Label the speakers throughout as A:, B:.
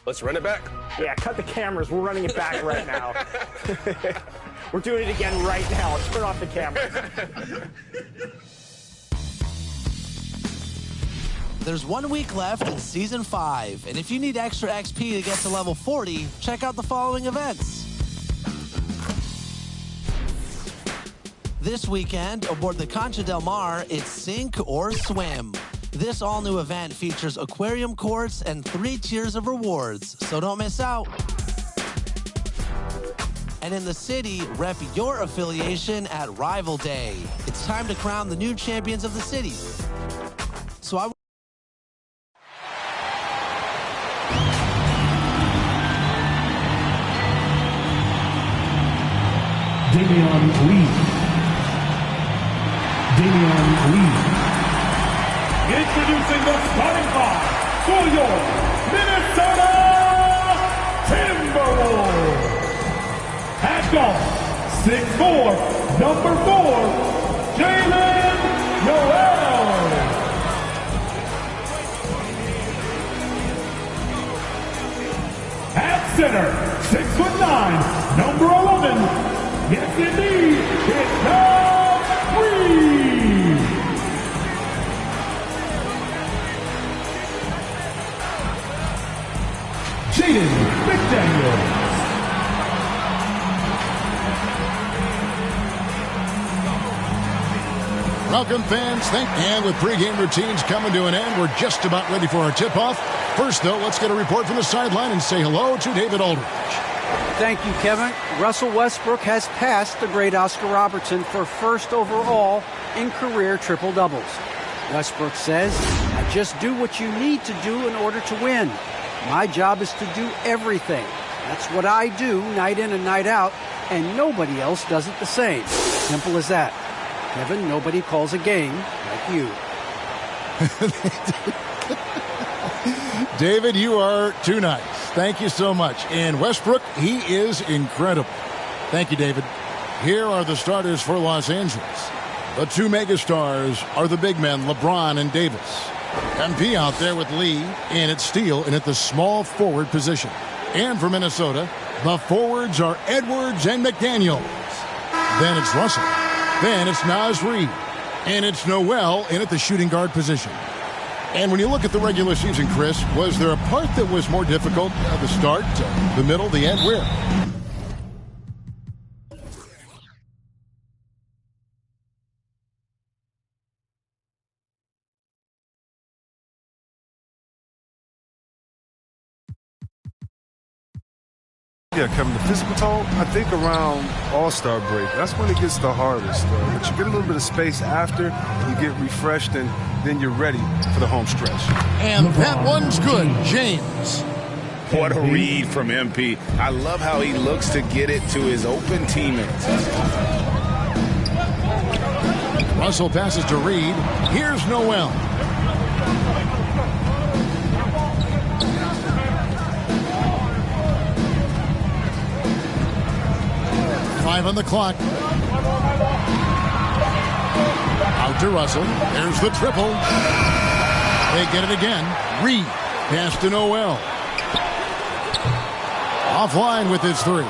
A: Let's run it back.
B: Yeah, cut the cameras. We're running it back right now. We're doing it again right now. Let's turn off the cameras.
C: There's 1 week left in Season 5, and if you need extra XP to get to level 40, check out the following events. This weekend, aboard the Concha del Mar, it's Sink or Swim. This all-new event features aquarium courts and 3 tiers of rewards, so don't miss out. And in the city, rep your affiliation at Rival Day. It's time to crown the new champions of the city. So
D: Damian Lee. Introducing the starting five for your Minnesota Timberwolves. At guard, 6'4", number 4, Jalen Noel. At center, 6'9", number 11, yes indeed, it's Doug Reed. Jaden McDaniels.
E: Welcome, fans. And with pregame routines coming to an end, we're just about ready for our tip-off. First, though, let's get a report from the sideline and say hello to David Aldridge.
F: Thank you, Kevin. Russell Westbrook has passed the great Oscar Robertson for first overall in career triple-doubles. Westbrook says, "I just do what you need to do in order to win. My job is to do everything. That's what I do night in and night out, and nobody else does it the same. Simple as that. Kevin, nobody calls a game like you."
E: David, you are too nice. Thank you so much. And Westbrook, he is incredible. Thank you, David. Here are the starters for Los Angeles. The 2 megastars are the big men, LeBron and Davis. MP out there with Lee, and it's Steele, and at the small forward position. And for Minnesota, the forwards are Edwards and McDaniels. Then it's Russell. Then it's Naz Reid. And it's Noel in at the shooting guard position. And when you look at the regular season, Chris, was there a part that was more difficult at the start, the middle, the end? Where?
G: Yeah, Kevin, the physical toll, I think around All-Star break, that's when it gets the hardest. But you get a little bit of space after, you get refreshed, and then you're ready for the home stretch.
E: And that one's good, James.
H: What a read from MP. I love how he looks to get it to his open teammates.
E: Russell passes to Reed. Here's Noel. Five on the clock. Out to Russell. There's the triple. They get it again. Reed. Pass to Noel. Offline with his 3.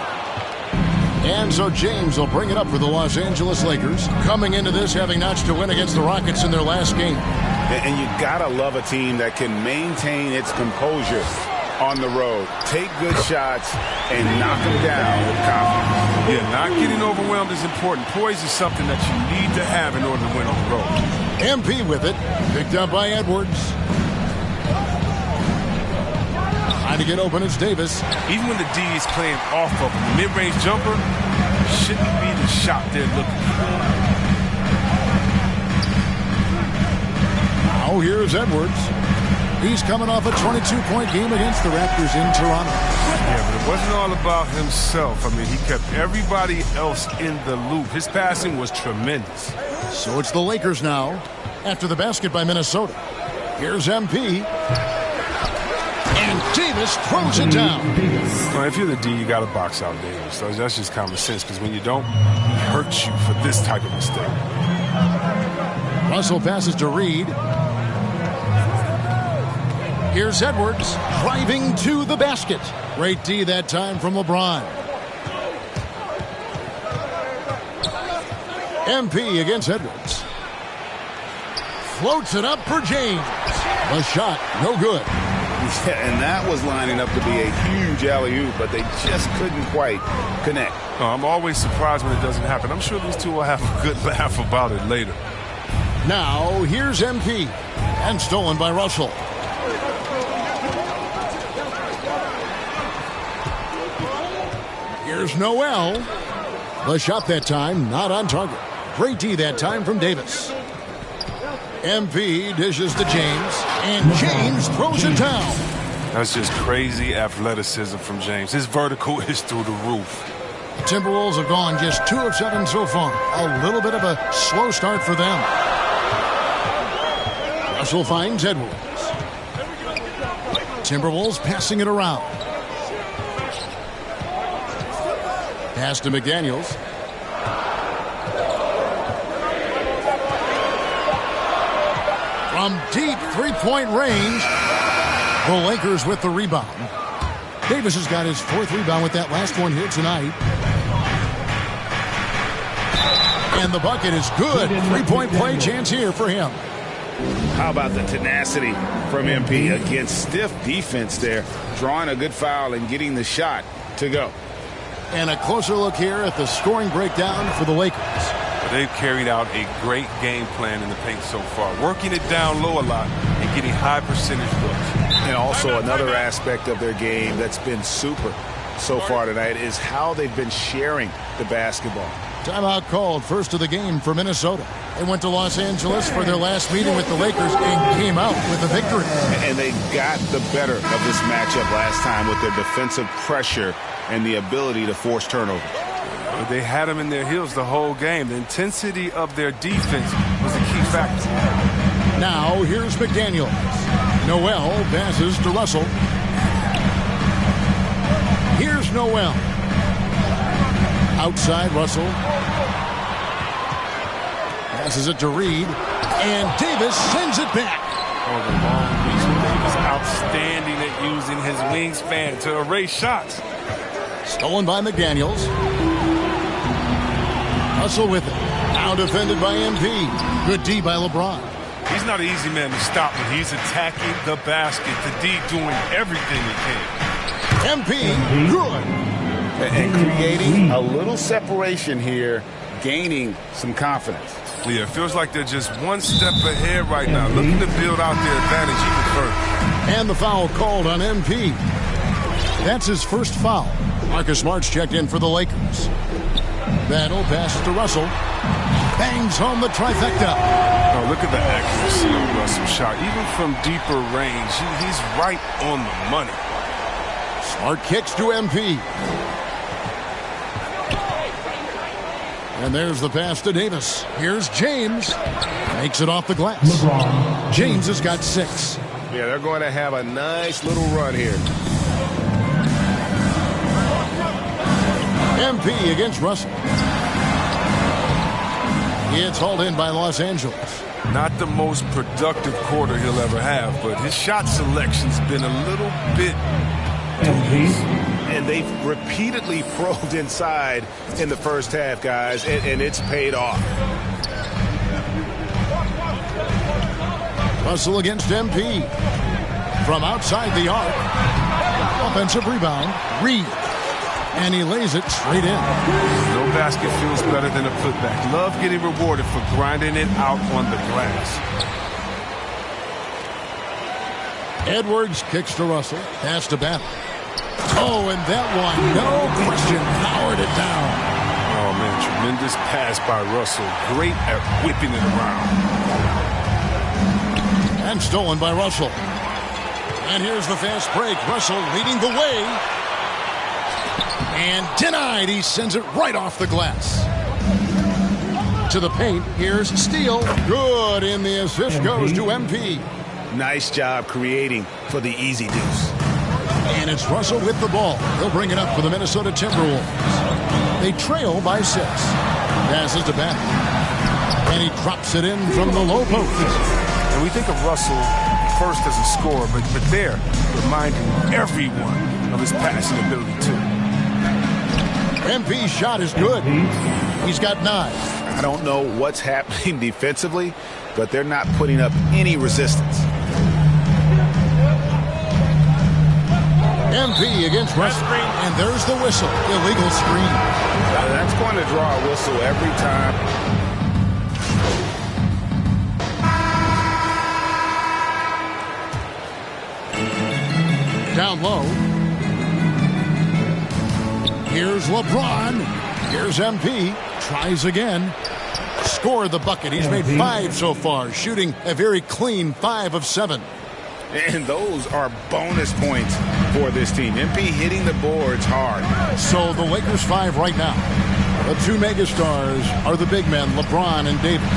E: And so James will bring it up for the Los Angeles Lakers. Coming into this having notched a win against the Rockets in their last game.
H: And you gotta love a team that can maintain its composure on the road. Take good shots and knock them down with confidence.
G: Yeah, not getting overwhelmed is important. Poise is something that you need to have in order to win on the road.
E: MP with it. Picked up by Edwards. Trying to get open is Davis.
G: Even when the D is playing off of a mid-range jumper, shouldn't be the shot they're looking for.
E: Now here's Edwards. He's coming off a 22-point game against the Raptors in Toronto.
G: Yeah, but it wasn't all about himself. I mean, he kept everybody else in the loop. His passing was tremendous.
E: So it's the Lakers now after the basket by Minnesota. Here's MP. And Davis throws it down.
G: Well, if you're the D, you got to box out Davis. So that's just common sense, because when you don't, he hurts you for this type of mistake.
E: Russell passes to Reed. Here's Edwards driving to the basket. Great D that time from LeBron. MP against Edwards. Floats it up for James. The shot, no good.
H: Yeah, and that was lining up to be a huge alley-oop, but they just couldn't quite connect.
G: Oh, I'm always surprised when it doesn't happen. I'm sure these two will have a good laugh about it later.
E: Now, here's MP. And stolen by Russell. Here's Noel. The shot that time, not on target. Great D that time from Davis. MP dishes to James, and James throws it down.
G: That's just crazy athleticism from James. His vertical is through the roof.
E: The Timberwolves have gone just 2 of 7 so far. A little bit of a slow start for them. Russell finds Edwards. Timberwolves passing it around. Pass to McDaniels. From deep three-point range, the Lakers with the rebound. Davis has got his 4th rebound with that last one here tonight. And the bucket is good. 3-point play chance here for him.
H: How about the tenacity from MP against stiff defense there, drawing a good foul and getting the shot to go.
E: And a closer look here at the scoring breakdown for the Lakers.
G: They've carried out a great game plan in the paint so far, working it down low a lot and getting high percentage looks.
H: And also another aspect of their game that's been super so far tonight is how they've been sharing the basketball.
E: Timeout called, first of the game for Minnesota. They went to Los Angeles for their last meeting with the Lakers and came out with a victory.
H: And they got the better of this matchup last time with their defensive pressure and the ability to force turnovers.
G: They had them in their heels the whole game. The intensity of their defense was a key factor.
E: Now here's McDaniels. Noel passes to Russell. Here's Noel. Outside Russell. Passes it to Reed. And Davis sends it back.
G: Oh, the long reach. Davis outstanding at using his wingspan to erase shots.
E: Stolen by McDaniels. Russell with it. Now defended by MP. Good D by LeBron.
G: He's not an easy man to stop when he's attacking the basket. The D doing everything he can.
E: MP, good.
H: And creating a little separation here, gaining some confidence.
G: Yeah, it feels like they're just one step ahead right now, looking to build out their advantage even further.
E: And the foul called on MP. That's his first foul. Marcus Smart's checked in for the Lakers. Battle passes to Russell. Bangs home the trifecta.
G: Oh, look at the accuracy of Russell's shot. Even from deeper range, he's right on the money.
E: Smart kicks to MP. And there's the pass to Davis. Here's James. Makes it off the glass. James has got 6.
H: Yeah, they're going to have a nice little run here.
E: MP against Russell. It's hauled in by Los Angeles.
G: Not the most productive quarter he'll ever have, but his shot selection's been a little bit
H: and they've repeatedly probed inside in the first half, guys, and it's paid off.
E: Russell against MP. From outside the arc. Offensive rebound. Reed. And he lays it straight in.
G: No basket feels better than a putback. Love getting rewarded for grinding it out on the glass.
E: Edwards kicks to Russell. Pass to Battle. Oh, and that one, no question, powered it down.
G: Oh, man, tremendous pass by Russell. Great at whipping it around.
E: And stolen by Russell. And here's the fast break. Russell leading the way. And denied. He sends it right off the glass. To the paint. Here's Steele. Good. And the assist goes to MP.
H: Nice job creating for the easy deuce.
E: And it's Russell with the ball. He'll bring it up for the Minnesota Timberwolves. They trail by 6. Passes to Battle. And he drops it in from the low post.
G: And we think of Russell first as a scorer, but there, reminding everyone of his passing ability, too.
E: MP's shot is good. He's got 9.
H: I don't know what's happening defensively, but they're not putting up any resistance.
E: MP against Westbrook, and there's the whistle. Illegal screen.
H: That's going to draw a whistle every time.
E: Down low. Here's LeBron. Here's MP. Tries again. Scored the bucket. He's made 5 so far, shooting a very clean 5 of 7.
H: And those are bonus points for this team. MP hitting the boards hard.
E: So the Lakers 5 right now. The 2 megastars are the big men, LeBron and Davis.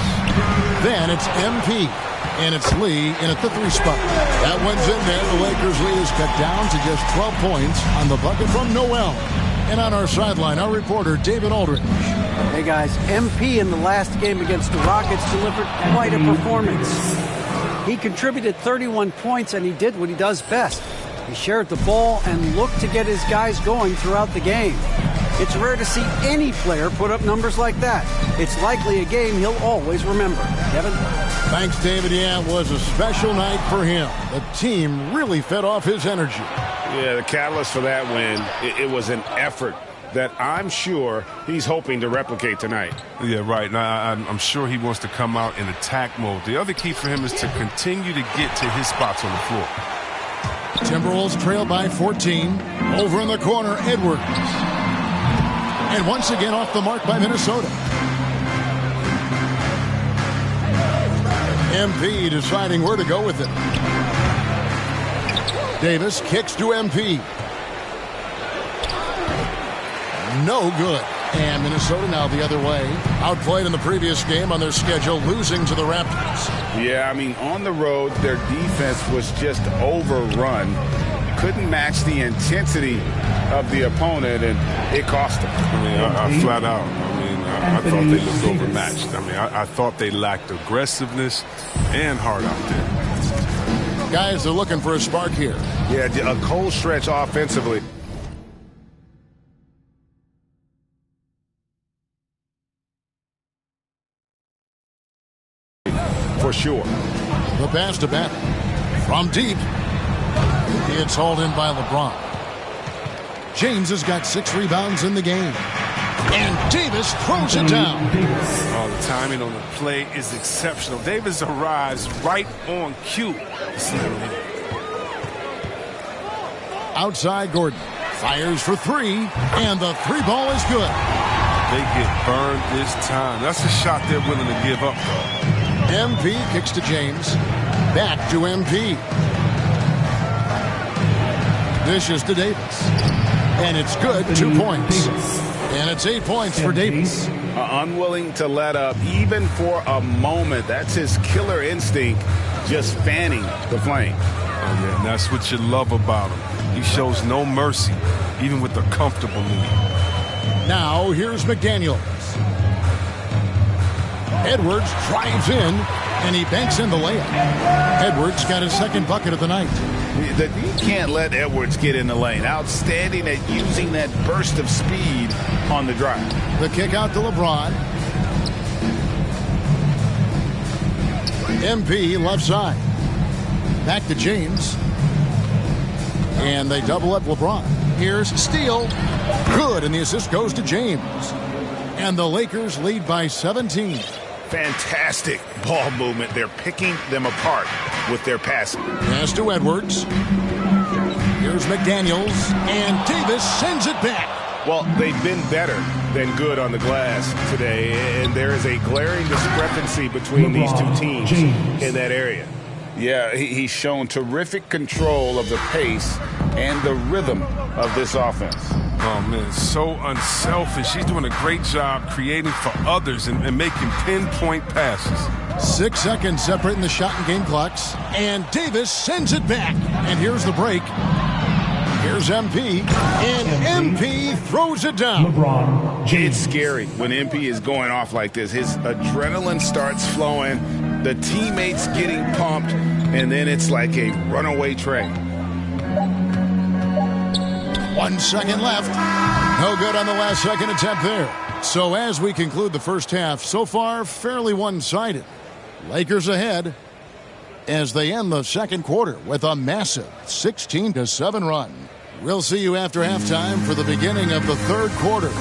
E: Then it's MP, and it's Lee in at the 3 spot. That one's in there. The Lakers' lead is cut down to just 12 points on the bucket from Noel. And on our sideline, our reporter, David Aldridge.
F: Hey, guys, MP in the last game against the Rockets delivered quite a performance. He contributed 31 points, and he did what he does best. He shared the ball and looked to get his guys going throughout the game. It's rare to see any player put up numbers like that. It's likely a game he'll always remember. Kevin?
E: Thanks, David. Yeah, it was a special night for him. The team really fed off his energy.
H: Yeah, the catalyst for that win, it was an effort that I'm sure he's hoping to replicate tonight.
G: Yeah, right. Now, I'm sure he wants to come out in attack mode. The other key for him is to continue to get to his spots on the floor.
E: Timberwolves trail by 14. Over in the corner, Edwards. And once again off the mark by Minnesota. MP deciding where to go with it. Davis kicks to MP. No good. And Minnesota now the other way. Outplayed in the previous game on their schedule, losing to the Raptors.
H: Yeah, I mean, on the road, their defense was just overrun. Couldn't match the intensity of the opponent, and it cost them.
G: I mean, I flat out. I thought they looked overmatched. I mean, I thought they lacked aggressiveness and heart out there.
E: Guys, they're looking for a spark here.
H: Yeah, a cold stretch offensively. For sure.
E: The pass to Bennett. From deep. It's hauled in by LeBron. James has got 6 rebounds in the game. And Davis throws it down.
G: Oh, the timing on the play is exceptional. Davis arrives right on cue.
E: Outside Gordon. Fires for 3. And the 3 ball is good.
G: They get burned this time. That's a shot they're willing to give up, though.
E: MP kicks to James. Back to MP. Dishes to Davis. And it's good. 2 points. And it's 8 points for Davis.
H: Unwilling to let up even for a moment. That's his killer instinct, just fanning the flame.
G: Oh, yeah, and that's what you love about him. He shows no mercy, even with a comfortable lead.
E: Now here's McDaniels. Edwards drives in, and he banks in the layup. Edwards got his 2nd bucket of the night.
H: You can't let Edwards get in the lane. Outstanding at using that burst of speed on the drive.
E: The kick out to LeBron. MP left side. Back to James. And they double up LeBron. Here's Steele. Good, and the assist goes to James. And the Lakers lead by 17.
H: Fantastic ball movement. They're picking them apart with their passing.
E: Pass to Edwards. Here's McDaniels. And Davis sends it back.
H: Well, they've been better than good on the glass today, and there is a glaring discrepancy between these two teams in that area. Yeah, he's shown terrific control of the pace and the rhythm of this offense.
G: Oh, man, so unselfish. He's doing a great job creating for others and making pinpoint passes.
E: 6 seconds separating the shot and game clocks. And Davis sends it back. And here's the break. Here's MP. And MP throws it down.
H: It's scary when MP is going off like this. His adrenaline starts flowing. The teammates getting pumped. and then it's like a runaway train.
E: 1 second left. No good on the last second attempt there. So as we conclude the first half, so far fairly one-sided. Lakers ahead as they end the second quarter with a massive 16-7 run. We'll see you after halftime for the beginning of the third quarter.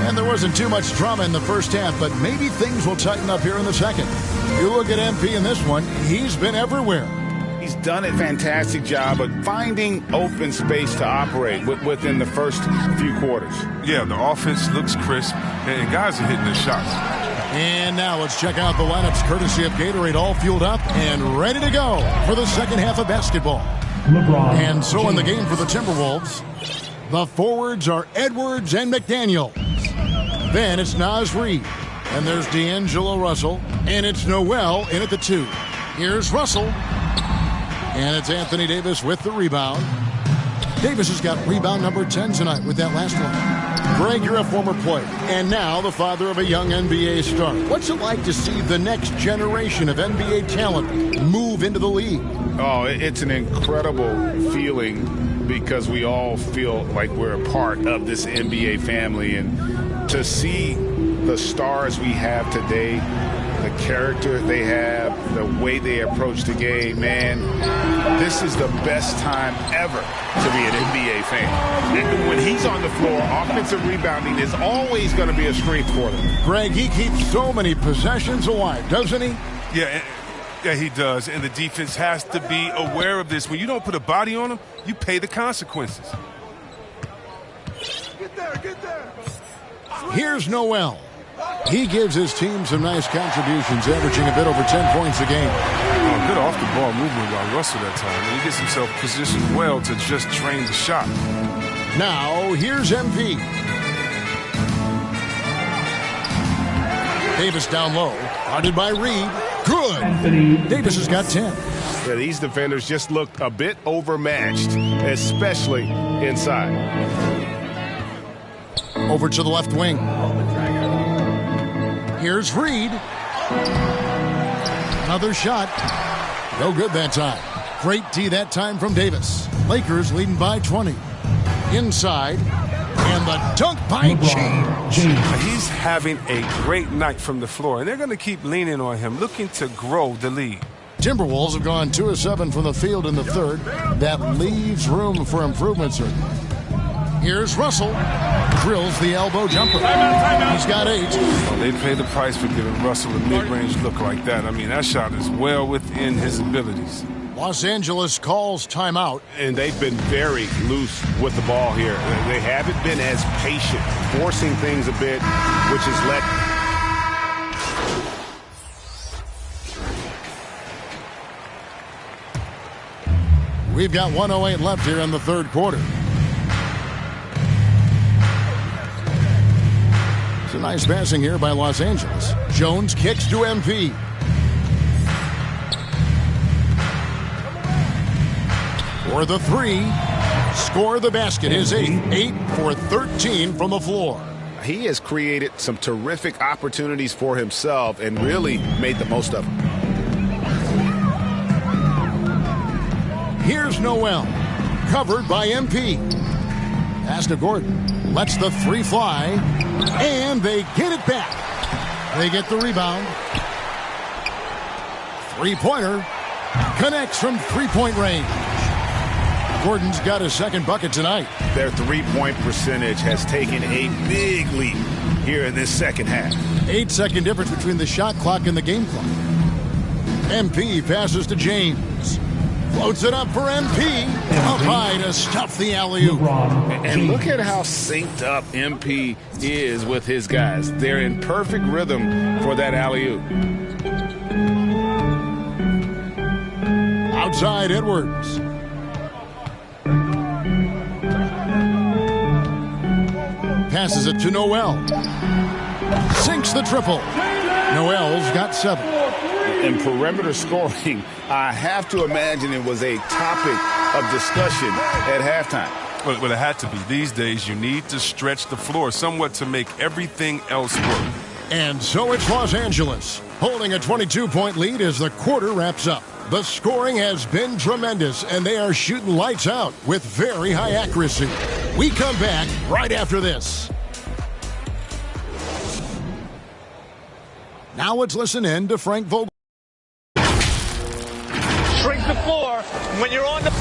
E: And there wasn't too much drama in the first half, but maybe things will tighten up here in the second. You look at MP in this one, he's been everywhere.
H: He's done a fantastic job of finding open space to operate within the first few quarters.
G: Yeah, the offense looks crisp, and guys are hitting their shots.
E: And now let's check out the lineups courtesy of Gatorade, all fueled up and ready to go for the second half of basketball.
D: LeBron
E: And so in the
D: James.
E: game for the Timberwolves, the forwards are Edwards and McDaniel. Then it's Naz Reid, and there's D'Angelo Russell, and it's Noel in at the 2. Here's Russell, and it's Anthony Davis with the rebound. Davis has got rebound number 10 tonight with that last one. Greg, you're a former player, and now the father of a young NBA star. What's it like to see the next generation of NBA talent move into the league?
H: Oh, it's an incredible feeling because we all feel like we're a part of this NBA family, and to see the stars we have today, the character they have, the way they approach the game, man, this is the best time ever to be an NBA fan. And when he's on the floor, offensive rebounding is always going to be a strength for them.
E: Greg, he keeps so many possessions alive, doesn't he?
G: Yeah, he does, and the defense has to be aware of this. When you don't put a body on him, you pay the consequences.
D: Get there.
E: Here's Noel. He gives his team some nice contributions, averaging a bit over 10 points a game.
G: Oh, good off-the-ball movement by Russell that time. And he gets himself positioned well to just train the shot.
E: Now, here's MP. Davis down low. Guarded by Reed. Good. Davis has got 10.
H: Yeah, these defenders just look a bit overmatched, especially inside.
E: Over to the left wing. Here's Reed. Another shot. No good that time. Great D that time from Davis. Lakers leading by 20. Inside. And the dunk by James.
G: He's having a great night from the floor, and they're going to keep leaning on him, looking to grow the lead.
E: Timberwolves have gone 2 of 7 from the field in the third. That leaves room for improvement, sir. Here's Russell. Drills the elbow jumper. He's got 8.
G: Well, they pay the price for giving Russell a mid-range look like that. I mean, that shot is well within his abilities.
E: Los Angeles calls timeout.
H: And they've been very loose with the ball here. They haven't been as patient, forcing things a bit, which has led...
E: We've got 1:08 left here in the third quarter. It's a nice passing here by Los Angeles. Jones kicks to MP. For the 3. Score the basket. His 8th. 8 for 13 from the floor.
H: He has created some terrific opportunities for himself and really made the most of them.
E: Here's Noel. Covered by MP. Pass to Gordon. Lets the 3 fly. And they get it back. They get the rebound. Three-pointer. Connects from three-point range. Gordon's got his second bucket tonight.
H: Their three-point percentage has taken a big leap here in this second half.
E: 8-second difference between the shot clock and the game clock. MP passes to James. Floats it up for MP. Up high to stuff the alley-oop.
H: And look at how synced up MP is with his guys. They're in perfect rhythm for that alley-oop.
E: Outside Edwards. Passes it to Noel. Sinks the triple. Noel's got 7.
H: and perimeter scoring, I have to imagine it was a topic of discussion at halftime.
G: Well, it had to be. These days, you need to stretch the floor somewhat to make everything else work.
E: And so it's Los Angeles, holding a 22-point lead as the quarter wraps up. The scoring has been tremendous, and they are shooting lights out with very high accuracy. We come back right after this. Now let's listen in to Frank Vogel.
A: Shrink the floor when you're on the...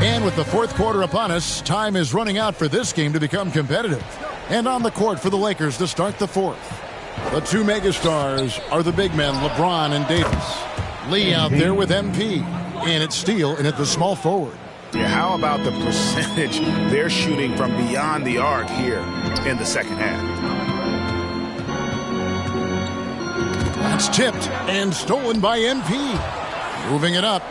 E: And with the fourth quarter upon us, time is running out for this game to become competitive. And on the court for the Lakers to start the fourth. The two megastars are the big men, LeBron and Davis. Lee out there with MP. And it's Steele in at the small forward.
H: Yeah, how about the percentage they're shooting from beyond the arc here in the second half?
E: That's tipped and stolen by MP. Moving it up.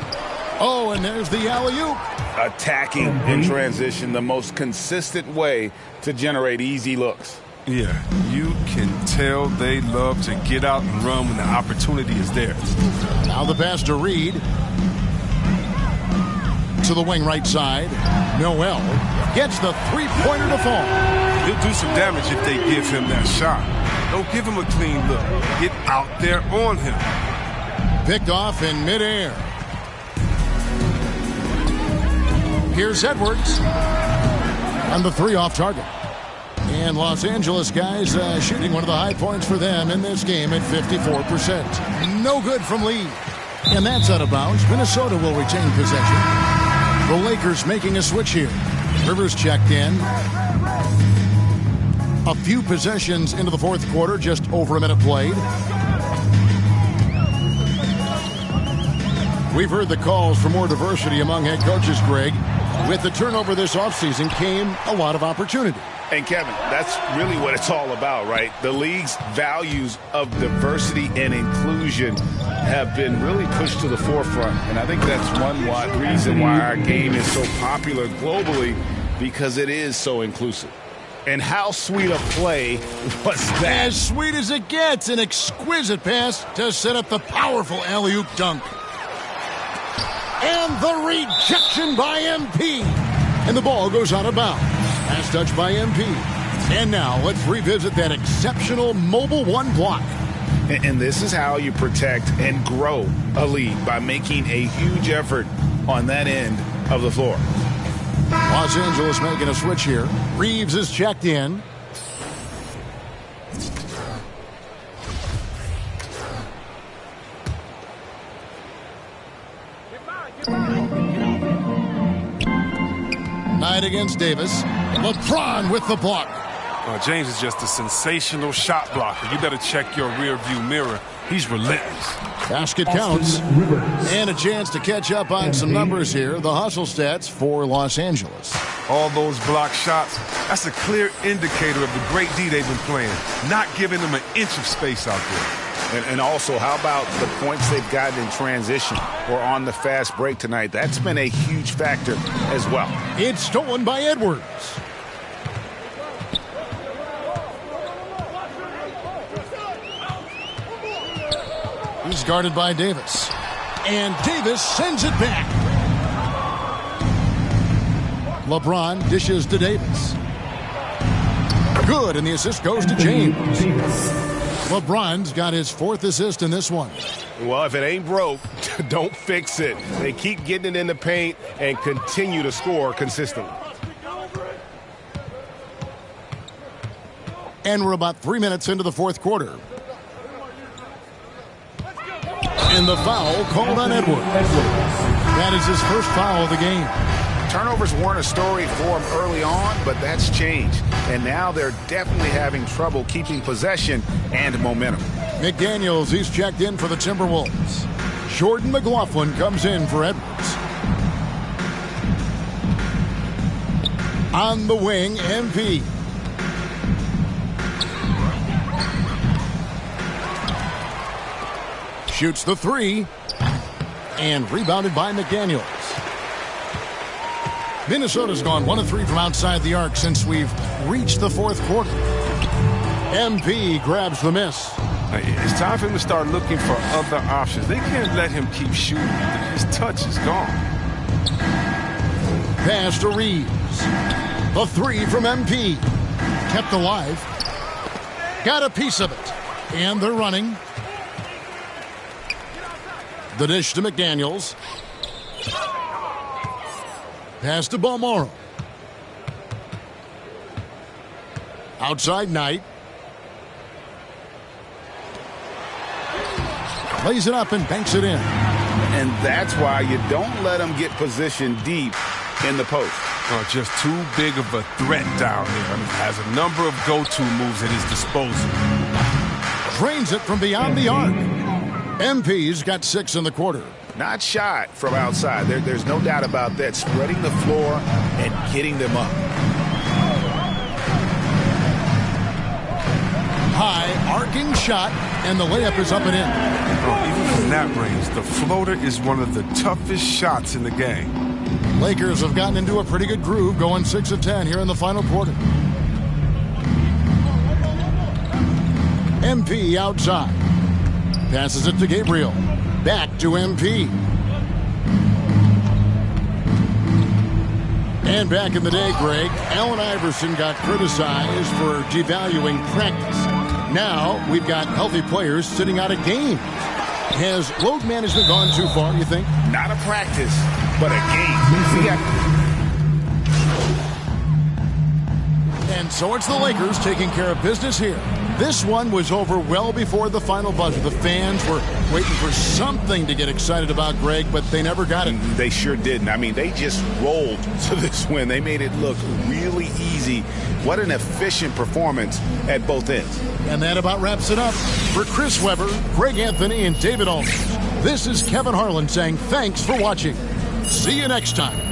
E: Oh, and there's the alley-oop.
H: Attacking in transition, the most consistent way to generate easy looks.
G: Yeah, you can tell they love to get out and run when the opportunity is there.
E: Now the pass to Reed. To the wing right side. Noel gets the three-pointer to fall.
G: He'll do some damage if they give him that shot. Don't give him a clean look. Get out there on him.
E: Picked off in midair. Here's Edwards. On the three off target. And Los Angeles guys shooting one of the high points for them in this game at 54%. No good from Lee. And that's out of bounds. Minnesota will retain possession. The Lakers making a switch here. Rivers checked in. A few possessions into the fourth quarter, just over a minute played. We've heard the calls for more diversity among head coaches, Greg. With the turnover this offseason came a lot of opportunity.
H: And Kevin, that's really what it's all about, right? The league's values of diversity and inclusion have been really pushed to the forefront. And I think that's one reason why our game is so popular globally, because it is so inclusive. And how sweet a play was that?
E: As sweet as it gets, an exquisite pass to set up the powerful alley-oop dunk. And the rejection by MP. And the ball goes out of bounds. Pass touch by MP. And now let's revisit that exceptional Mobile One block.
H: And this is how you protect and grow a lead, by making a huge effort on that end of the floor.
E: Los Angeles making a switch here. Reeves is checked in. Knight against Davis. LeBron with the block.
G: James is just a sensational shot blocker. You better check your rear view mirror. He's relentless.
E: Basket counts. And a chance to catch up on some numbers here. The hustle stats for Los Angeles.
G: All those block shots, that's a clear indicator of the great D they've been playing. Not giving them an inch of space out there.
H: And also, how about the points they've gotten in transition or on the fast break tonight? That's been a huge factor as well.
E: It's stolen by Edwards. He's guarded by Davis. And Davis sends it back. LeBron dishes to Davis. Good, and the assist goes to James. LeBron's got his fourth assist in this one.
I: Well, if it ain't broke, don't fix it. They keep getting it in the paint and continue to score consistently.
E: And we're about 3 minutes into the fourth quarter. And the foul called on Edwards. That is his first foul of the game.
H: Turnovers weren't a story for him early on, but that's changed. And now they're definitely having trouble keeping possession and momentum.
E: McDaniels, he's checked in for the Timberwolves. Jordan McLaughlin comes in for Edwards. On the wing, MP. Shoots the three. And rebounded by McDaniels. Minnesota's gone 1 of 3 from outside the arc since we've reached the fourth quarter. MP grabs the miss.
G: It's time for him to start looking for other options. They can't let him keep shooting. His touch is gone.
E: Pass to Reeves. The three from MP. Kept alive. Got a piece of it. And they're running. The dish to McDaniels. Pass to Balmoro. Outside Knight. Lays it up and banks it in.
H: And that's why you don't let him get positioned deep in the post.
G: Just too big of a threat down there. I mean, has a number of go-to moves at his disposal.
E: Drains it from beyond the arc. MP's got 6 in the quarter.
H: Not shot from outside. There's no doubt about that. Spreading the floor and getting them up.
E: High arcing shot, and the layup is up and in.
G: Even from that range, the floater is one of the toughest shots in the game.
E: Lakers have gotten into a pretty good groove, going 6 of 10 here in the final quarter. MP outside. Passes it to Gabriel. Back to MP. And back in the day, Greg, Allen Iverson got criticized for devaluing practice. Now we've got healthy players sitting out of games. Has load management gone too far, you think?
H: Not a practice, but a game.
E: And so it's the Lakers taking care of business here. This one was over well before the final buzzer. The fans were waiting for something to get excited about, Greg, but they never got it.
H: They sure didn't. I mean, they just rolled to this win. They made it look really easy. What an efficient performance at both ends.
E: And that about wraps it up. For Chris Webber, Greg Anthony, and David Aldridge, this is Kevin Harlan saying thanks for watching. See you next time.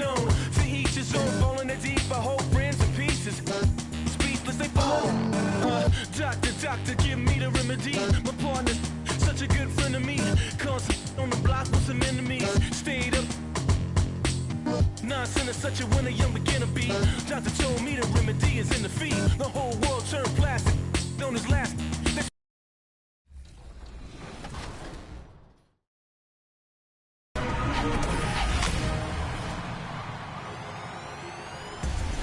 J: known. To each his own, falling the deep, I hold friends in pieces. Speechless, they fall. Doctor, give me the remedy. My partner's such a good friend of me. Constant on the block with some enemies. Stayed up. Nonsense is such a winner, young beginner be. Doctor told me the remedy is in the feet. The whole world turned plastic. On his last.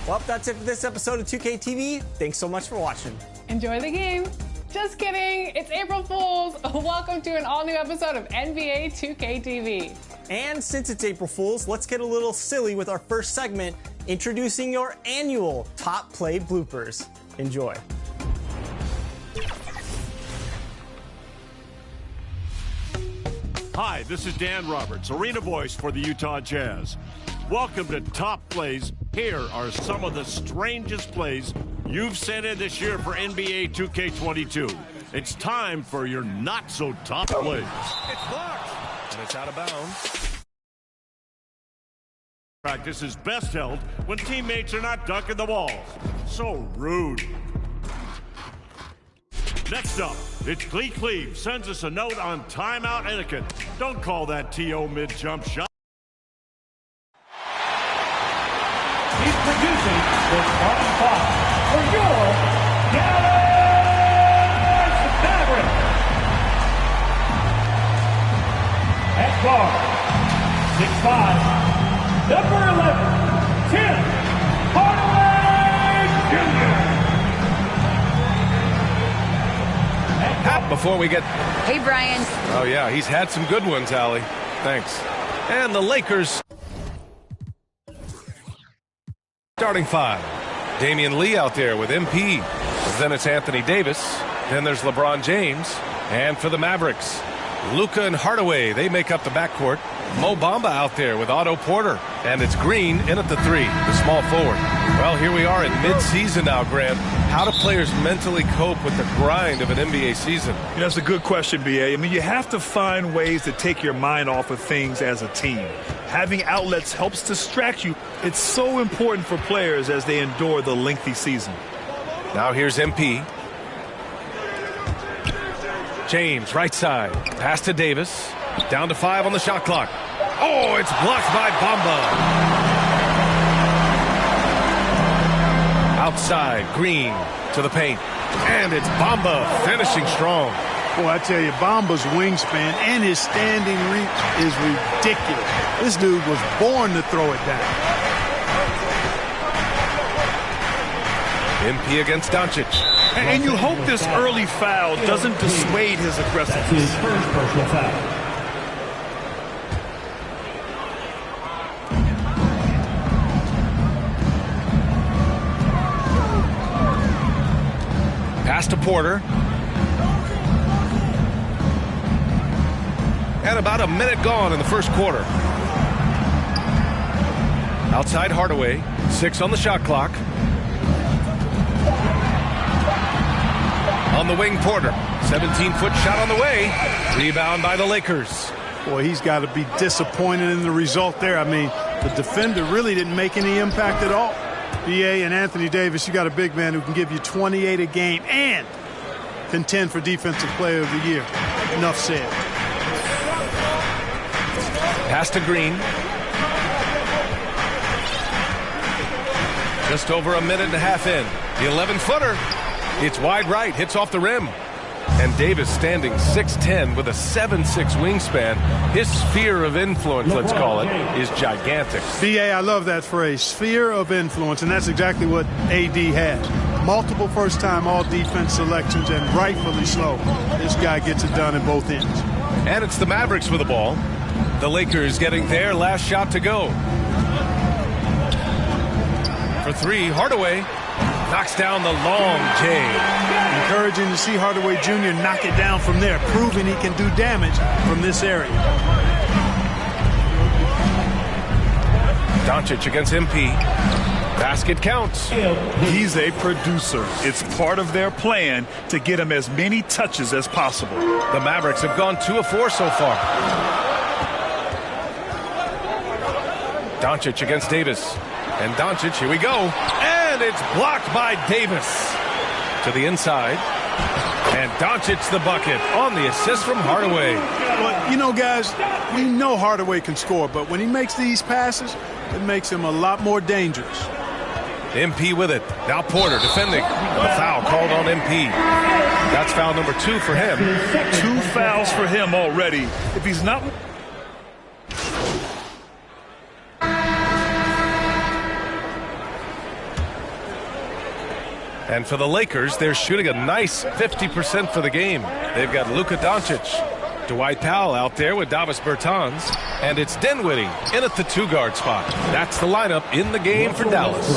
B: Well, that's it for this episode of 2K TV. Thanks so much for watching.
K: Enjoy the game. Just kidding. It's April Fool's. Welcome to an all-new episode of NBA 2K TV.
B: And since it's April Fool's, let's get a little silly with our first segment, introducing your annual Top Play bloopers. Enjoy.
L: Hi, this is Dan Roberts, arena voice for the Utah Jazz. Welcome to Top Plays. Here are some of the strangest plays you've sent in this year for NBA 2K22. It's time for your not-so-top plays.
I: It's blocked, and it's out of bounds.
L: Practice is best held when teammates are not dunking the balls. So rude. Next up, it's Clee Cleve sends us a note on timeout etiquette. Don't call that T.O. mid-jump shot.
D: He's producing the starting five for your Dallas Mavericks. At guard, 6'5", number 11, Tim Hardaway Jr.
G: Before we get...
M: Hey, Brian.
G: Oh, yeah, he's had some good ones, Allie. Thanks. And the Lakers... Starting five. Damian Lee out there with MP. Then it's Anthony Davis. Then there's LeBron James. And for the Mavericks, Luka and Hardaway, they make up the backcourt. Mo Bamba out there with Otto Porter. And it's Green in at the three, the small forward. Well, here we are in mid-season now, Grant. How do players mentally cope with the grind of an NBA season?
N: You know, that's a good question, B.A. I mean, you have to find ways to take your mind off of things as a team. Having outlets helps distract you. It's so important for players as they endure the lengthy season.
G: Now here's MP. James, right side. Pass to Davis. Down to 5 on the shot clock. Oh, it's blocked by Bamba. Outside, Green to the paint. And it's Bamba finishing strong.
O: Boy, I tell you, Bamba's wingspan and his standing reach is ridiculous. This dude was born to throw it down.
G: MP against Doncic.
N: And you hope this early foul doesn't dissuade his aggressiveness.
D: His first personal foul.
G: Pass to Porter. And about a minute gone in the first quarter. Outside Hardaway. 6 on the shot clock. On the wing, Porter. 17-foot shot on the way. Rebound by the Lakers.
O: Boy, he's got to be disappointed in the result there. I mean, the defender really didn't make any impact at all. B.A. and Anthony Davis, you got a big man who can give you 28 a game and contend for Defensive Player of the Year. Enough said.
G: Pass to Green. Just over a minute and a half in. The 11-footer. It's wide right, hits off the rim. And Davis standing 6'10" with a 7'6" wingspan. His sphere of influence, let's call it, is gigantic.
O: B.A., I love that phrase, sphere of influence, and that's exactly what A.D. has. Multiple first-time all-defense selections, and rightfully so. This guy gets it done in both ends.
G: And it's the Mavericks with the ball. The Lakers getting their last shot to go. For 3, Hardaway knocks down the long J.
O: Encouraging to see Hardaway Jr. knock it down from there, proving he can do damage from this area.
G: Doncic against MP. Basket counts.
N: He's a producer. It's part of their plan to get him as many touches as possible.
G: The Mavericks have gone 2 of 4 so far. Doncic against Davis. And Doncic, here we go. And it's blocked by Davis. To the inside. And Doncic the bucket on the assist from Hardaway.
O: Well, you know, guys, we know Hardaway can score, but when he makes these passes, it makes him a lot more dangerous.
G: MP with it. Now Porter defending. A foul called on MP. That's foul number 2 for him.
N: 2 fouls for him already. If he's not...
G: And for the Lakers, they're shooting a nice 50% for the game. They've got Luka Doncic, Dwight Powell out there with Davis Bertans, and it's Dinwiddie in at the 2-guard spot. That's the lineup in the game for Dallas.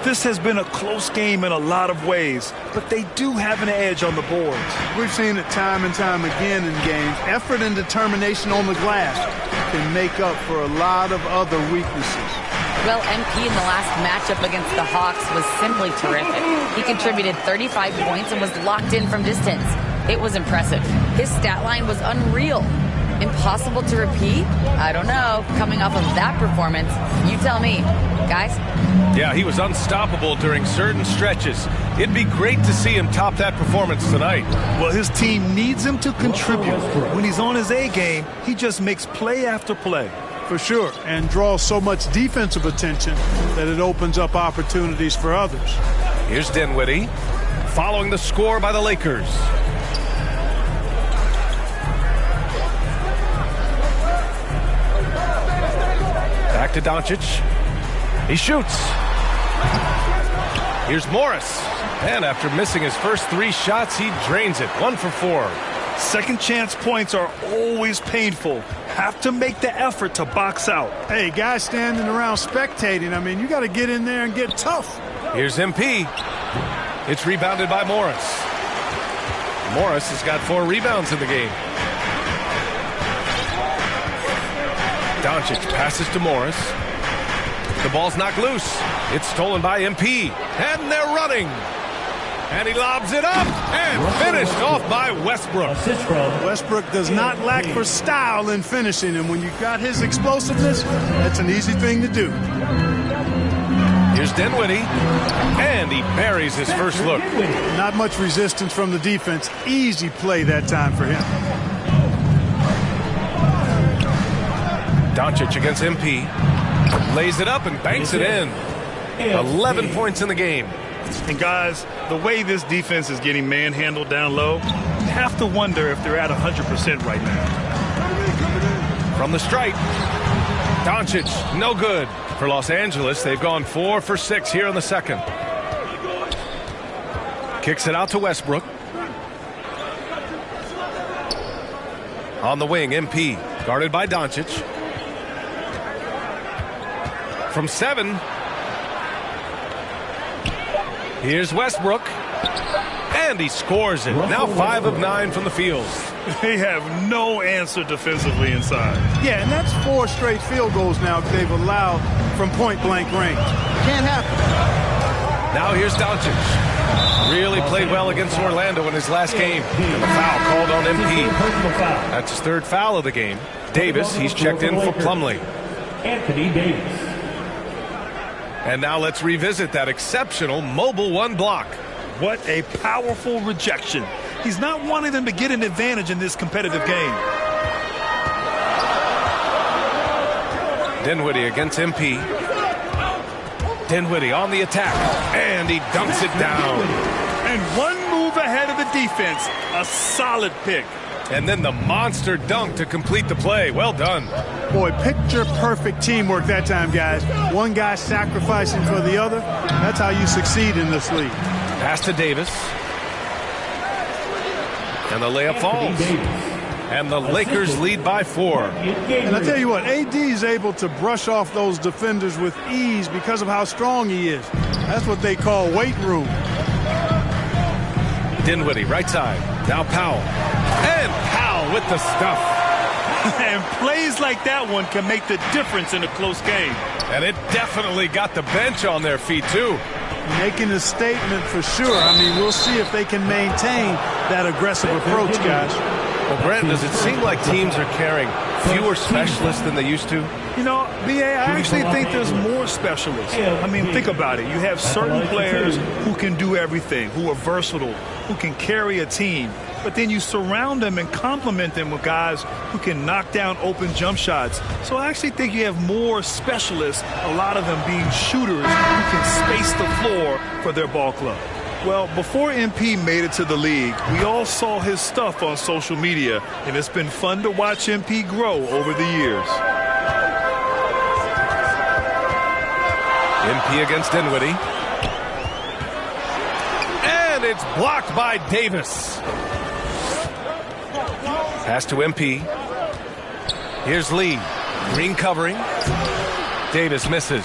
N: This has been a close game in a lot of ways, but they do have an edge on the boards.
O: We've seen it time and time again in games. Effort and determination on the glass can make up for a lot of other weaknesses.
M: Well, MP in the last matchup against the Hawks was simply terrific. He contributed 35 points and was locked in from distance. It was impressive. His stat line was unreal. Impossible to repeat? I don't know. Coming off of that performance, you tell me. Guys?
G: Yeah, he was unstoppable during certain stretches. It'd be great to see him top that performance tonight.
N: Well, his team needs him to contribute. When he's on his A game, he just makes play after play.
O: For sure, and draws so much defensive attention that it opens up opportunities for others.
G: Here's Dinwiddie, following the score by the Lakers. Back to Doncic. He shoots. Here's Morris. And after missing his first 3 shots, he drains it. 1 for 4.
N: Second chance points are always painful. Have to make the effort to box out.
O: Hey, guys standing around spectating, I mean, you got to get in there and get tough.
G: Here's MP. It's rebounded by Morris. Morris has got 4 rebounds in the game. Doncic passes to Morris. The ball's knocked loose. It's stolen by MP. And they're running. And he lobs it up and finished off by Westbrook.
O: Westbrook does not lack for style in finishing, and when you got his explosiveness, that's an easy thing to do.
G: Here's Dinwiddie, and he buries his first look.
O: Not much resistance from the defense. Easy play that time for him.
G: Doncic against MP. Lays it up and banks it in. 11 points in the game.
N: And guys, the way this defense is getting manhandled down low, you have to wonder if they're at 100% right now.
G: From the stripe, Doncic, no good. For Los Angeles, they've gone 4 for 6 here in the second. Kicks it out to Westbrook. On the wing, MP, guarded by Doncic. From 7. Here's Westbrook, and he scores it. Now 5 of 9 from the field.
N: They have no answer defensively inside.
O: Yeah, and that's 4 straight field goals now that they've allowed from point-blank range. Can't happen.
G: Now here's Doncic. Really played well against Orlando in his last game. And the foul called on MP. That's his 3rd foul of the game. Davis, he's checked in for Plumlee.
D: Anthony Davis.
G: And now let's revisit that exceptional mobile 1 block.
N: What a powerful rejection. He's not wanting them to get an advantage in this competitive game.
G: Dinwiddie against MP. Dinwiddie on the attack, and he dunks it down.
N: And 1 move ahead of the defense. A solid pick.
G: And then the monster dunk to complete the play. Well done.
O: Boy, picture-perfect teamwork that time, guys. One guy sacrificing for the other. That's how you succeed in this league.
G: Pass to Davis. And the layup falls. And the Lakers lead by 4.
O: And I tell you what, AD is able to brush off those defenders with ease because of how strong he is. That's what they call weight room.
G: Dinwiddie, right side. Now Powell. And Powell with the stuff.
N: And plays like that one can make the difference in a close game.
G: And it definitely got the bench on their feet, too.
O: Making a statement for sure. I mean, we'll see if they can maintain that aggressive approach, guys.
G: Well, Brent, does it seem like teams are caring fewer specialists than they used to?
N: You know, B.A., I actually think there's more specialists. I mean, think about it. You have certain players who can do everything, who are versatile, who can carry a team. But then you surround them and complement them with guys who can knock down open jump shots. So I actually think you have more specialists, a lot of them being shooters who can space the floor for their ball club. Well, before MP made it to the league, we all saw his stuff on social media, and it's been fun to watch MP grow over the years.
G: MP against Dinwiddie. And it's blocked by Davis. Pass to MP. Here's Lee. Green covering. Davis misses.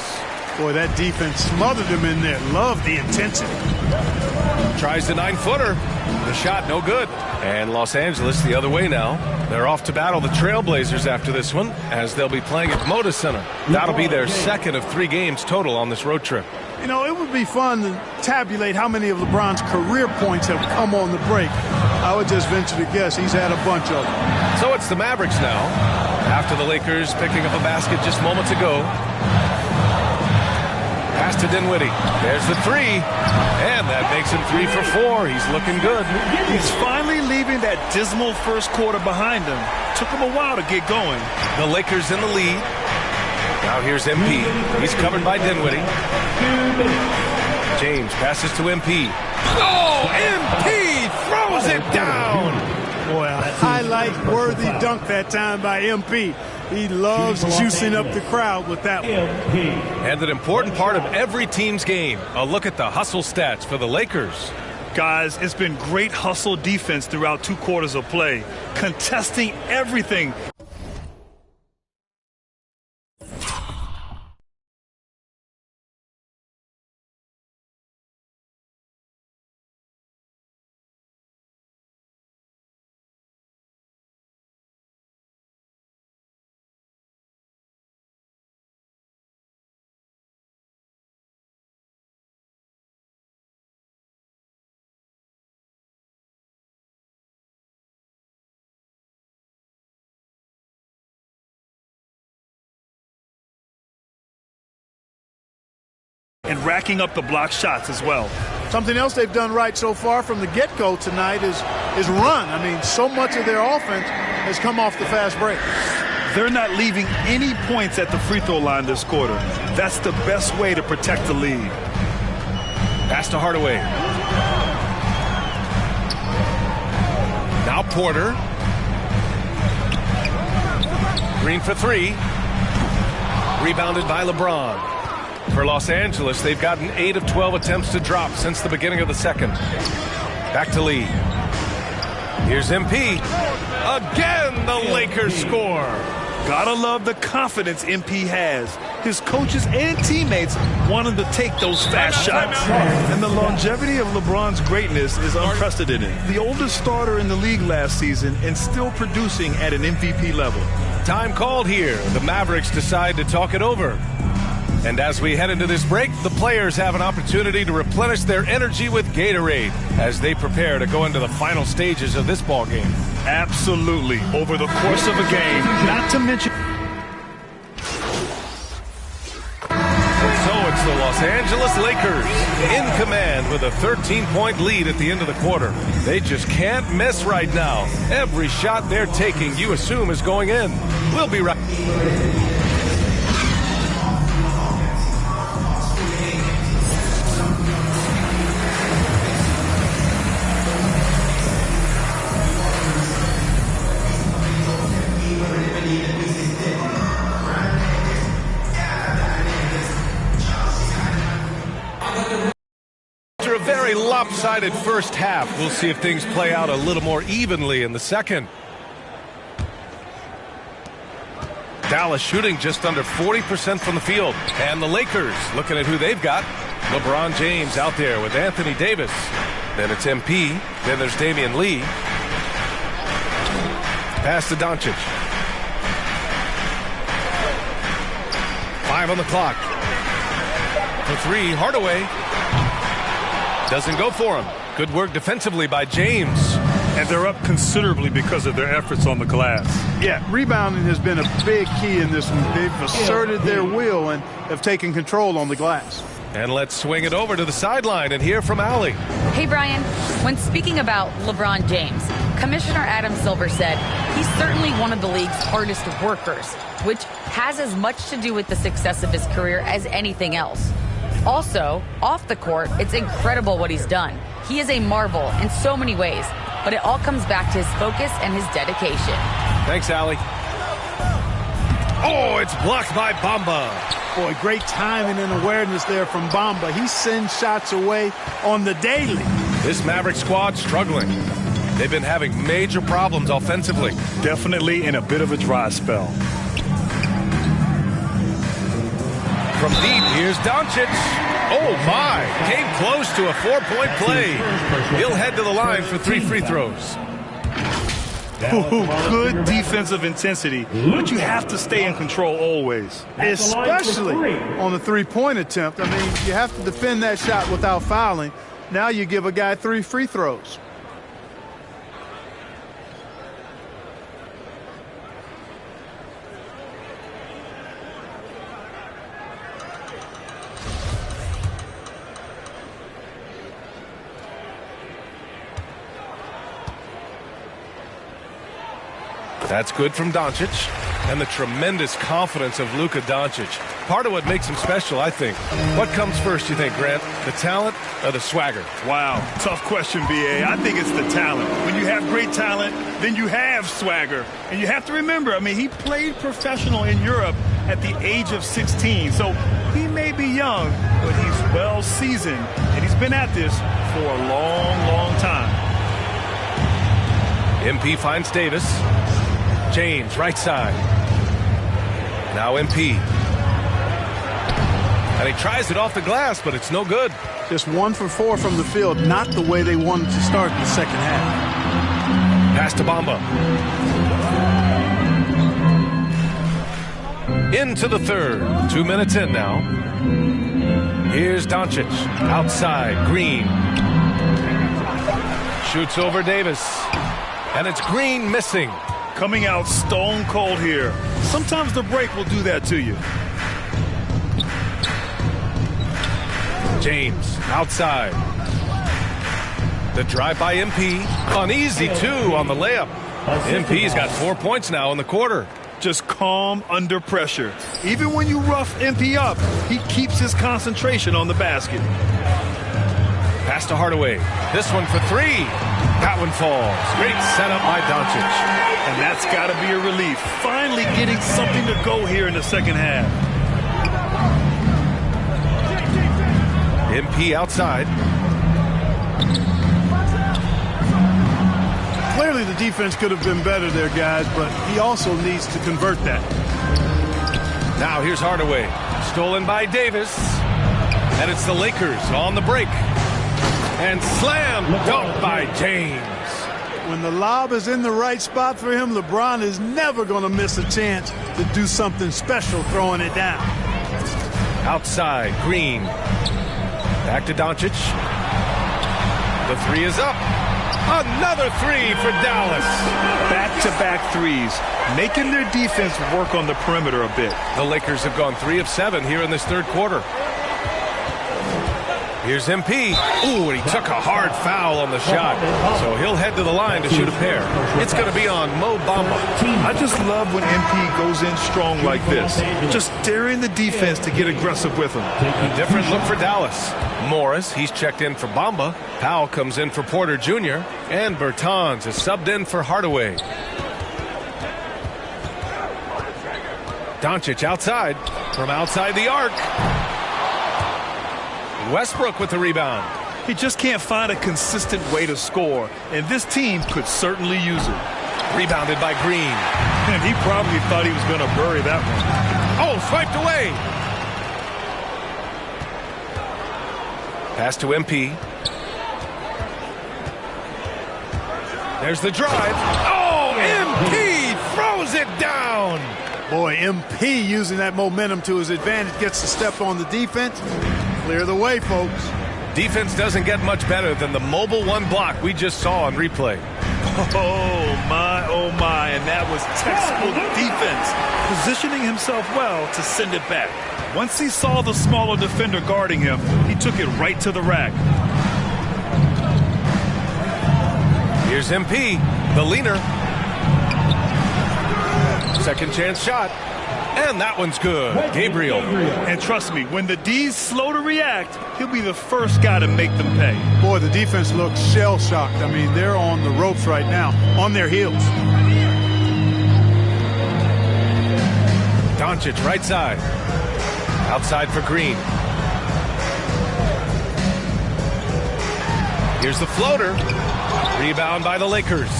O: Boy, that defense smothered him in there. Love the intensity.
G: Tries the 9-footer. The shot no good. And Los Angeles the other way now. They're off to battle the Trailblazers after this one, as they'll be playing at Moda Center. That'll be their second of 3 games total on this road trip.
O: You know, it would be fun to tabulate how many of LeBron's career points have come on the break. I would just venture to guess he's had a bunch of them.
G: So it's the Mavericks now, after the Lakers picking up a basket just moments ago. Pass to Dinwiddie. There's the 3. And that makes him 3 for 4. He's looking good.
N: He's finally leaving that dismal first quarter behind him. Took him a while to get going.
G: The Lakers in the lead. Now here's MP. He's covered by Dinwiddie. James passes to MP. Oh, MP throws it down.
O: Boy, a highlight-worthy dunk that time by MP. He loves juicing up the crowd with that one.
G: And an important part of every team's game. A look at the hustle stats for the Lakers.
N: Guys, it's been great hustle defense throughout 2 quarters of play. Contesting everything. And racking up the block shots as well.
O: Something else they've done right so far from the get-go tonight is run. I mean, so much of their offense has come off the fast break.
N: They're not leaving any points at the free throw line this quarter. That's the best way to protect the lead.
G: Pass to Hardaway. Now Porter. Green for 3. Rebounded by LeBron. For Los Angeles, they've gotten 8 of 12 attempts to drop since the beginning of the second. Back to Lee. Here's MP. Again, the Lakers score.
N: Gotta love the confidence MP has. His coaches and teammates want him to take those fast shots. And the longevity of LeBron's greatness is unprecedented. The oldest starter in the league last season and still producing at an MVP level.
G: Time called here. The Mavericks decide to talk it over. And as we head into this break, the players have an opportunity to replenish their energy with Gatorade as they prepare to go into the final stages of this ball game.
N: Absolutely. Over the course of a game, not to mention.
G: And so it's the Los Angeles Lakers in command with a 13-point lead at the end of the quarter. They just can't miss right now. Every shot they're taking, you assume, is going in. We'll be right. After a very lopsided first half, we'll see if things play out a little more evenly in the second. Dallas shooting just under 40% from the field. And the Lakers looking at who they've got. LeBron James out there with Anthony Davis. Then it's MP. Then there's Damian Lee. Pass to Doncic. 5 on the clock. For 3, Hardaway. Doesn't go for him. Good work defensively by James.
N: And they're up considerably because of their efforts on the glass.
O: Yeah, rebounding has been a big key in this one. They've asserted their will and have taken control on the glass.
G: And let's swing it over to the sideline and hear from Allie.
M: Hey, Brian, when speaking about LeBron James, Commissioner Adam Silver said he's certainly one of the league's hardest workers, which has as much to do with the success of his career as anything else. Also, off the court, it's incredible what he's done. He is a marvel in so many ways, but it all comes back to his focus and his dedication.
G: Thanks, Allie. Oh, it's blocked by Bamba.
O: Boy, great timing and awareness there from Bamba. He sends shots away on the daily.
G: This Maverick squad struggling. They've been having major problems offensively.
N: Definitely in a bit of a dry spell.
G: From deep, here's Doncic. Oh, my. Came close to a 4-point play. He'll head to the line for 3 free throws.
N: Good defensive intensity, but you have to stay in control always.
O: Especially on the three-point attempt. I mean, you have to defend that shot without fouling. Now you give a guy 3 free throws.
G: That's good from Doncic, and the tremendous confidence of Luka Doncic. Part of what makes him special, I think. What comes first, you think, Grant? The talent or the swagger?
N: Wow, tough question, B.A. I think it's the talent. When you have great talent, then you have swagger. And you have to remember, I mean, he played professional in Europe at the age of 16. So he may be young, but he's well seasoned, and he's been at this for a long, long time.
G: MP finds Davis. James, right side. Now MP. And he tries it off the glass, but it's no good.
O: Just 1 for 4 from the field, not the way they wanted to start the second half.
G: Pass to Bamba. Into the third. 2 minutes in now. Here's Doncic. Outside, Green. Shoots over Davis. And it's Green missing.
N: Coming out stone cold here. Sometimes the break will do that to you.
G: James, outside. The drive by MP. Uneasy, too, on the layup. MP's got 4 points now in the quarter.
N: Just calm under pressure. Even when you rough MP up, he keeps his concentration on the basket.
G: Pass to Hardaway. This one for 3. That one falls. Great setup by Doncic.
N: And that's got to be a relief. Finally getting something to go here in the second half.
G: MP outside.
O: Clearly the defense could have been better there, guys, but he also needs to convert that.
G: Now here's Hardaway. Stolen by Davis. And it's the Lakers on the break. And slam dunk by James.
O: When the lob is in the right spot for him, LeBron is never going to miss a chance to do something special throwing it down.
G: Outside, Green. Back to Doncic. The 3 is up. Another 3 for Dallas.
N: Back-to-back threes, making their defense work on the perimeter a bit.
G: The Lakers have gone 3 of 7 here in this third quarter. Here's MP. Ooh, and he took a hard foul on the shot. So he'll head to the line to shoot a pair. It's going to be on Mo Bamba.
N: I just love when MP goes in strong like this. Just daring the defense to get aggressive with him.
G: A different look for Dallas. Morris, he's checked in for Bamba. Powell comes in for Porter Jr. And Bertans is subbed in for Hardaway. Doncic outside. From outside the arc. Westbrook with the rebound.
N: He just can't find a consistent way to score, and this team could certainly use it.
G: Rebounded by Green.
N: And he probably thought he was going to bury that one.
G: Oh, swiped away. Pass to MP. There's the drive. Oh, MP throws it down.
O: Boy, MP using that momentum to his advantage, gets to step on the defense. Clear the way, folks.
G: Defense doesn't get much better than the mobile 1 block we just saw on replay.
N: Oh my, and that was textbook defense, positioning himself well to send it back. Once he saw the smaller defender guarding him, he took it right to the rack.
G: Here's MP, the leaner. Second chance shot. And that one's good. Gabriel.
N: And trust me, when the D's slow to react, he'll be the first guy to make them pay.
O: Boy, the defense looks shell-shocked. I mean, they're on the ropes right now, on their heels.
G: Doncic right side. Outside for Green. Here's the floater. Rebound by the Lakers.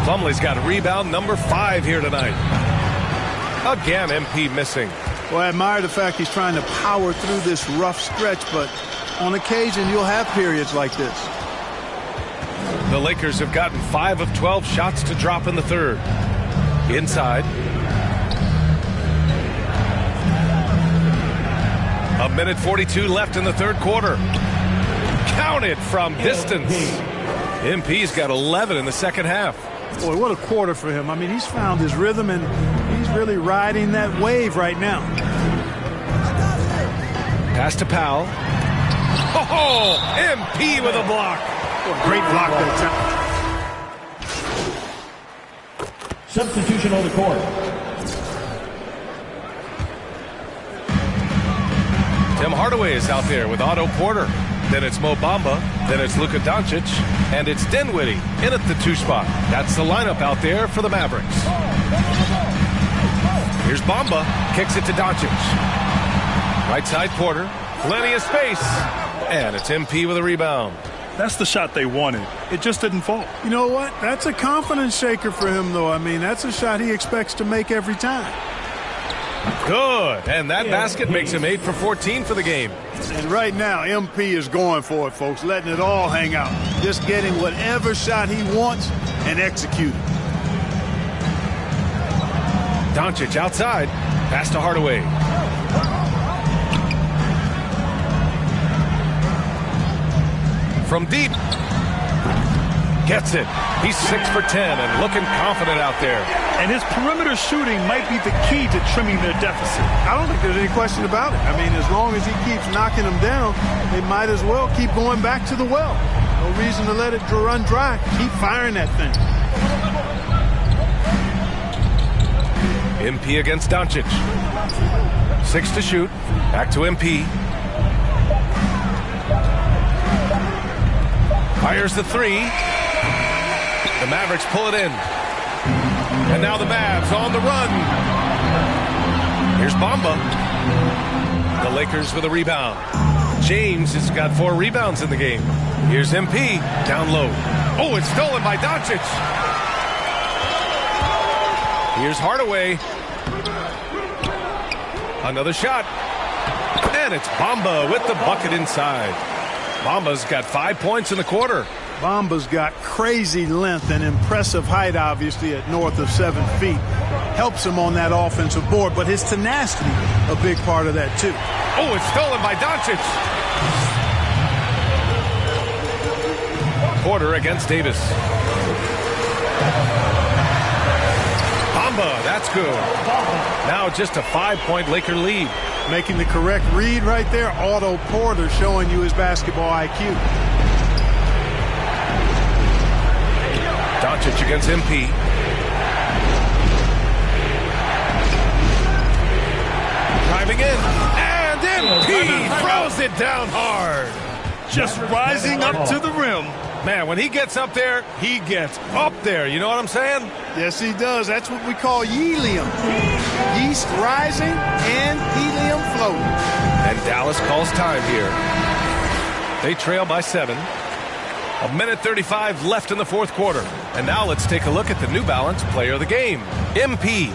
G: Plumlee's got rebound number 5 here tonight. Again, MP missing.
O: Well, I admire the fact he's trying to power through this rough stretch, but on occasion you'll have periods like this.
G: The Lakers have gotten 5 of 12 shots to drop in the third. Inside. A minute 42 left in the third quarter. Counted from distance. MP's got 11 in the second half.
O: Boy, what a quarter for him. I mean, he's found his rhythm, and he's really riding that wave right now.
G: Pass to Powell. Oh, MP with a block.
O: Great block that time.
D: Substitution on the court.
G: Tim Hardaway is out there with Otto Porter. Then it's Mo Bamba. Then it's Luka Doncic. And it's Dinwiddie in at the 2 spot. That's the lineup out there for the Mavericks. Here's Bamba. Kicks it to Doncic. Right side Porter. Plenty of space. And it's MP with a rebound.
N: That's the shot they wanted. It just didn't fall.
O: You know what? That's a confidence shaker for him, though. I mean, that's a shot he expects to make every time.
G: Good. And that basket makes him 8 for 14 for the game.
O: And right now, MP is going for it, folks, letting it all hang out. Just getting whatever shot he wants and executing.
G: Doncic outside. Pass to Hardaway. From deep. Gets it. He's 6 for 10 and looking confident out there.
N: And his perimeter shooting might be the key to trimming their deficit.
O: I don't think there's any question about it. I mean, as long as he keeps knocking them down, they might as well keep going back to the well. No reason to let it run dry. Keep firing that thing.
G: MP against Doncic. 6 to shoot. Back to MP. Fires the 3. The Mavericks pull it in. And now the Mavs on the run. Here's Bamba. The Lakers with a rebound. James has got 4 rebounds in the game. Here's MP. Down low. Oh, it's stolen by Doncic. Here's Hardaway. Another shot. And it's Bamba with the bucket inside. Bamba's got 5 points in the quarter.
O: Bamba's got crazy length and impressive height, obviously, at north of 7 feet. Helps him on that offensive board, but his tenacity, a big part of that, too.
G: Oh, it's stolen by Doncic. Porter against Davis. Bamba, that's good. Now just a 5-point Laker lead.
O: Making the correct read right there. Otto Porter showing you his basketball IQ.
G: Doncic against MP. Driving in. And MP throws it down hard.
N: Just rising up to the rim.
G: Man, when he gets up there, he gets up there. You know what I'm saying?
O: Yes, he does. That's what we call helium. Yeast rising and helium floating.
G: And Dallas calls time here. They trail by 7. A minute 35 left in the fourth quarter. And now let's take a look at the New Balance player of the game, MP.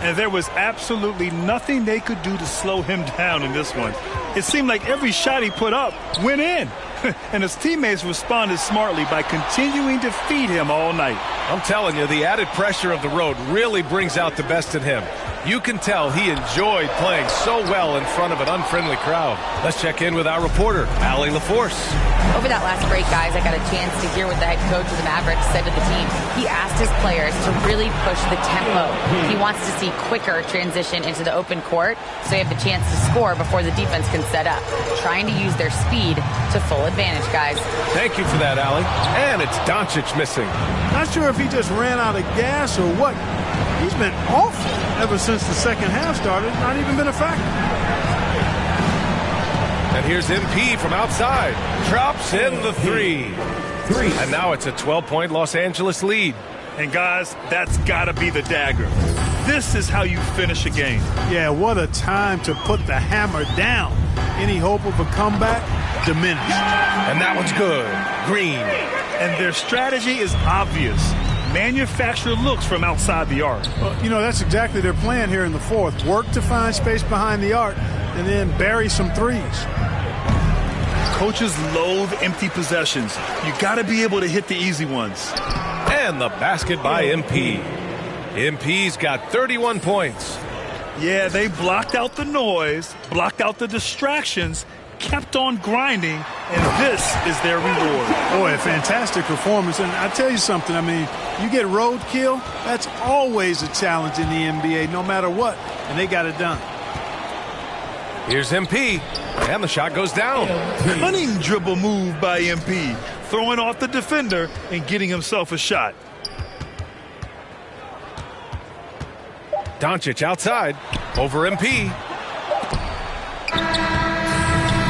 N: And there was absolutely nothing they could do to slow him down in this one. It seemed like every shot he put up went in. And his teammates responded smartly by continuing to feed him all night.
G: I'm telling you, the added pressure of the road really brings out the best in him. You can tell he enjoyed playing so well in front of an unfriendly crowd. Let's check in with our reporter, Allie LaForce.
M: Over that last break, guys, I got a chance to hear what the head coach of the Mavericks said to the team. He asked his players to really push the tempo. He wants to see quicker transition into the open court so they have the chance to score before the defense can set up. Trying to use their speed to full advantage, guys.
G: Thank you for that, Allie. And it's Doncic missing.
O: Not sure if he just ran out of gas or what. He's been awful ever since the second half started. Not even been a factor.
G: And here's MP from outside. Drops in the three. And now it's a 12-point Los Angeles lead.
N: And guys, that's got to be the dagger. This is how you finish a game.
O: Yeah, what a time to put the hammer down. Any hope of a comeback diminished.
G: And that one's good. Green.
N: And their strategy is obvious. Manufacture looks from outside the arc.
O: Well, you know, that's exactly their plan here in the fourth. Work to find space behind the arc and then bury some threes.
N: Coaches loathe empty possessions. You got to be able to hit the easy ones.
G: And the basket by MP. MP's got 31 points.
N: Yeah, they blocked out the noise, blocked out the distractions, kept on grinding, and this is their reward.
O: Boy, a fantastic performance. And I tell you something, I mean, you get roadkill, that's always a challenge in the NBA, no matter what, and they got it done.
G: Here's MP, and the shot goes down.
N: Cunning dribble move by MP, throwing off the defender and getting himself a shot.
G: Doncic outside, over MP.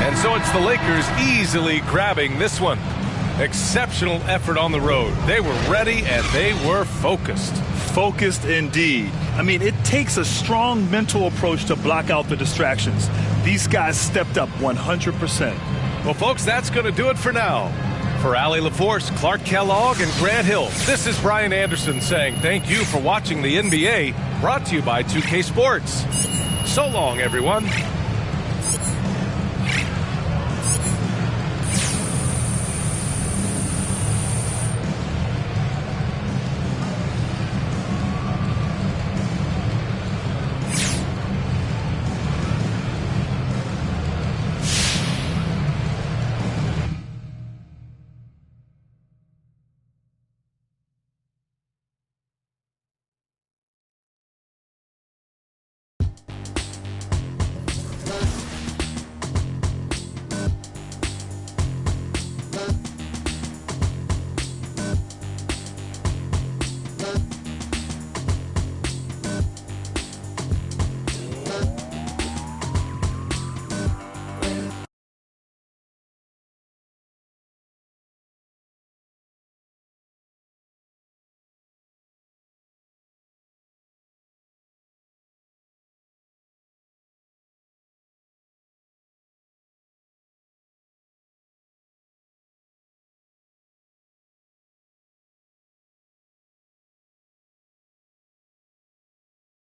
G: And so it's the Lakers easily grabbing this one. Exceptional effort on the road. They were ready and they were focused.
N: Focused indeed. I mean, it takes a strong mental approach to block out the distractions. These guys stepped up 100%.
G: Well, folks, that's going to do it for now. For Allie LaForce, Clark Kellogg, and Grant Hill, this is Brian Anderson saying thank you for watching the NBA, brought to you by 2K Sports. So long, everyone.